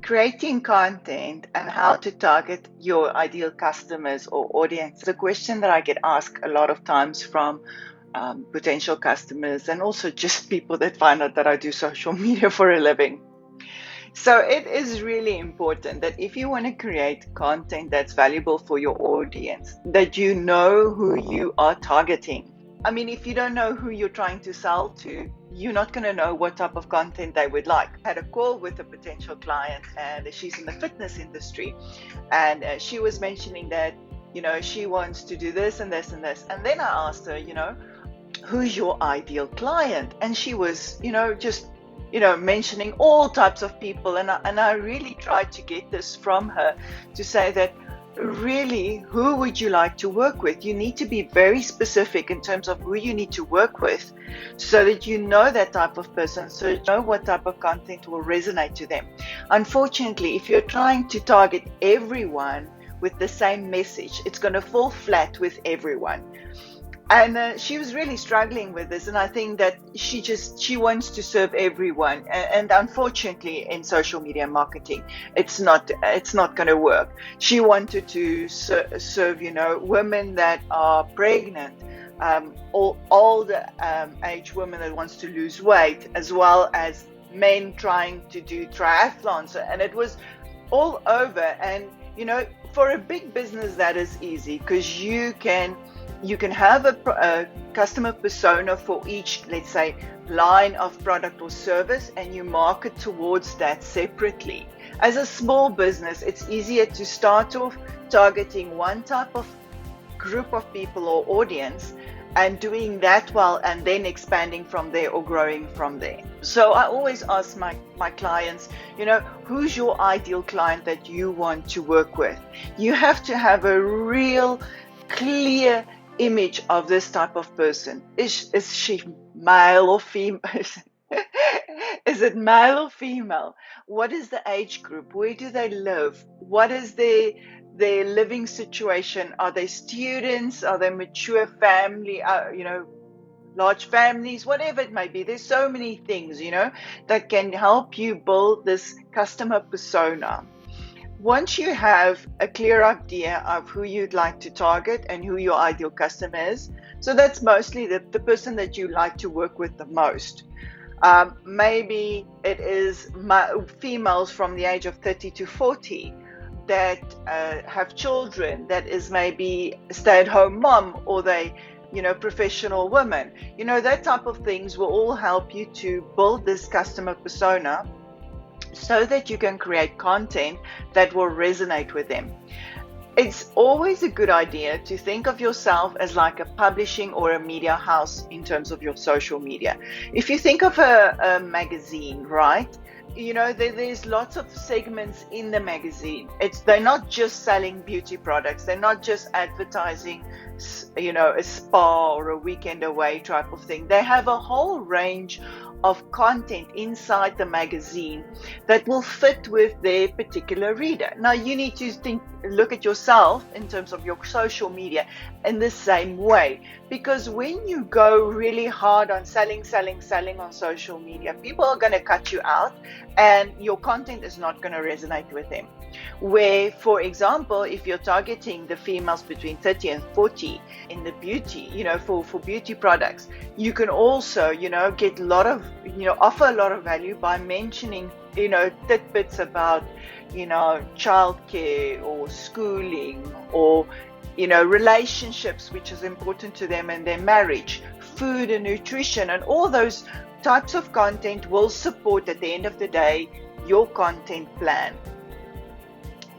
Creating content and how to target your ideal customers or audience is a question that I get asked a lot of times from potential customers and also just people that find out that I do social media for a living. So it is really important that if you want to create content that's valuable for your audience, that you know who you are targeting. I mean, if you don't know who you're trying to sell to, you're not going to know what type of content they would like. I had a call with a potential client, and she's in the fitness industry, and she was mentioning that, she wants to do this and this and this. And then I asked her, who's your ideal client? And she was, just mentioning all types of people, and I really tried to get this from her to say that really, who would you like to work with? You need to be very specific in terms of who you need to work with so that you know that type of person, so you know what type of content will resonate to them. Unfortunately, if you're trying to target everyone with the same message, it's going to fall flat with everyone. And she was really struggling with this, and I think that she wants to serve everyone, and unfortunately in social media marketing it's not going to work. She wanted to serve women that are pregnant, older age women that wants to lose weight, as well as men trying to do triathlons, and it was all over. And for a big business that is easy, because you can have a customer persona for each, let's say, line of product or service, and you market towards that separately. As a small business, it's easier to start off targeting one type of group of people or audience and doing that well, and then expanding from there or growing from there. So I always ask my clients, who's your ideal client that you want to work with? You have to have a real clear image of this type of person. Is she male or female? Is it male or female? What is the age group? Where do they live? What is their living situation? Are they students? Are they mature family? Large families? Whatever it may be. There's so many things, that can help you build this customer persona. Once you have a clear idea of who you'd like to target and who your ideal customer is, so that's mostly the person that you like to work with the most. Maybe it is females from the age of 30 to 40 that have children, that is maybe a stay-at-home mom, or they professional women. That type of things will all help you to build this customer persona, so that you can create content that will resonate with them. It's always a good idea to think of yourself as like a publishing or a media house in terms of your social media. If you think of a magazine, right? There's lots of segments in the magazine. They're not just selling beauty products. They're not just advertising, a spa or a weekend away type of thing. They have a whole range of content inside the magazine that will fit with their particular reader. Now you need to look at yourself in terms of your social media in the same way, because when you go really hard on selling on social media, people are going to cut you out and your content is not going to resonate with them. Where, for example, if you're targeting the females between 30 and 40 in the beauty, for beauty products, you can also, get a lot of, offer a lot of value by mentioning, tidbits about, childcare or schooling, or, relationships, which is important to them and their marriage, food and nutrition, and all those types of content will support, at the end of the day, your content plan.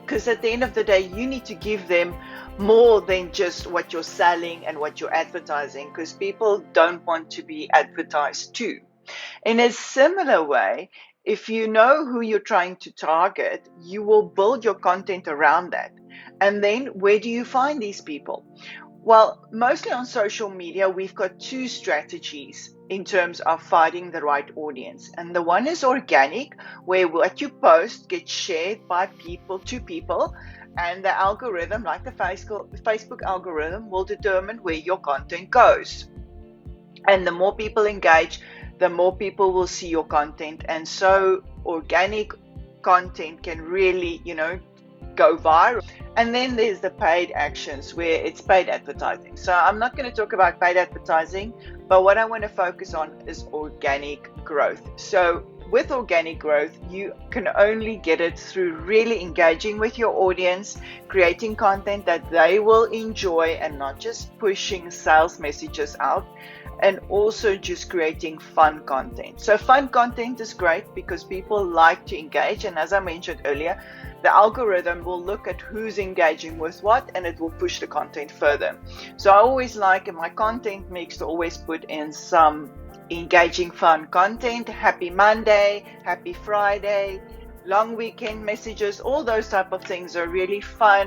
Because at the end of the day, you need to give them more than just what you're selling and what you're advertising, because people don't want to be advertised to. In a similar way, if you know who you're trying to target, you will build your content around that. And then where do you find these people? Well, mostly on social media, we've got two strategies in terms of finding the right audience. And the one is organic, where what you post gets shared by people to people, and the algorithm, like the Facebook algorithm, will determine where your content goes. And the more people engage, the more people will see your content. And so organic content can really, go viral. And then there's the paid actions where it's paid advertising. So I'm not going to talk about paid advertising, but what I want to focus on is organic growth. So with organic growth, you can only get it through really engaging with your audience, creating content that they will enjoy and not just pushing sales messages out, and also just creating fun content. So fun content is great because people like to engage, and as I mentioned earlier, the algorithm will look at who's engaging with what and it will push the content further. So I always like in my content mix to always put in some engaging fun content. Happy Monday, happy Friday, long weekend messages, all those type of things are really fun,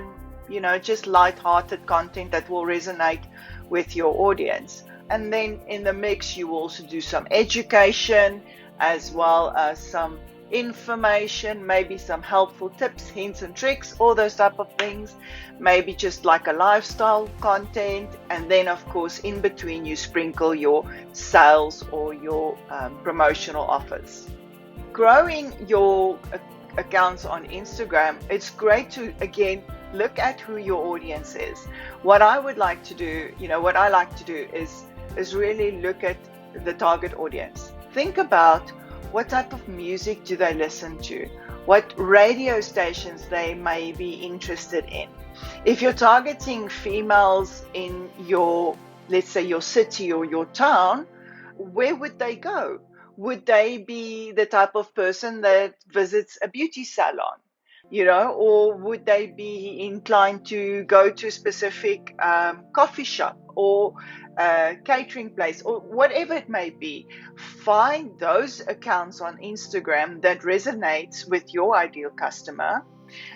just light-hearted content that will resonate with your audience. And then in the mix you will also do some education as well as some information, maybe some helpful tips, hints and tricks, all those type of things, maybe just like a lifestyle content, and then of course in between you sprinkle your sales or your promotional offers. Growing your accounts on Instagram, it's great to again look at who your audience is. What I would like to do, what I like to do is really look at the target audience. Think about what type of music do they listen to? What radio stations they may be interested in? If you're targeting females in your, let's say your city or your town, where would they go? Would they be the type of person that visits a beauty salon? Or would they be inclined to go to a specific coffee shop or catering place or whatever it may be? Find those accounts on Instagram that resonates with your ideal customer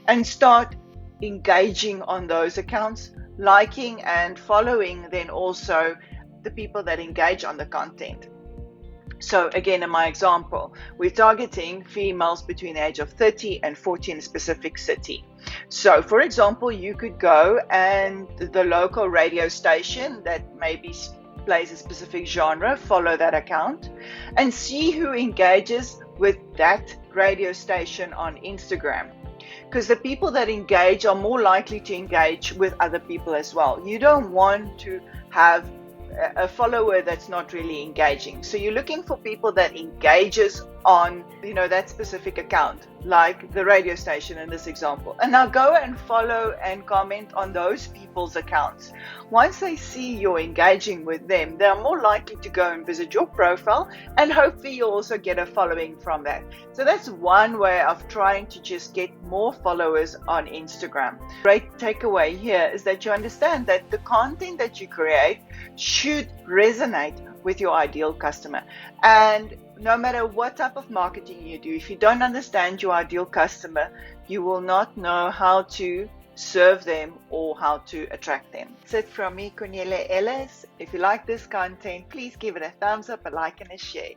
and start engaging on those accounts, liking and following then also the people that engage on the content. So again, in my example, we're targeting females between the age of 30 and 40 in a specific city. So for example, you could go and the local radio station that maybe plays a specific genre, follow that account and see who engages with that radio station on Instagram. Because the people that engage are more likely to engage with other people as well. You don't want to have a follower that's not really engaging. So you're looking for people that engages on, that specific account, like the radio station in this example. And now go and follow and comment on those people's accounts. Once they see you're engaging with them, they're more likely to go and visit your profile, and hopefully you'll also get a following from that. So that's one way of trying to just get more followers on Instagram. Great takeaway here is that you understand that the content that you create should resonate with your ideal customer. And no matter what type of marketing you do, if you don't understand your ideal customer, you will not know how to serve them or how to attract them. That's it from me, Cornelia Ellis. If you like this content, please give it a thumbs up, a like and a share.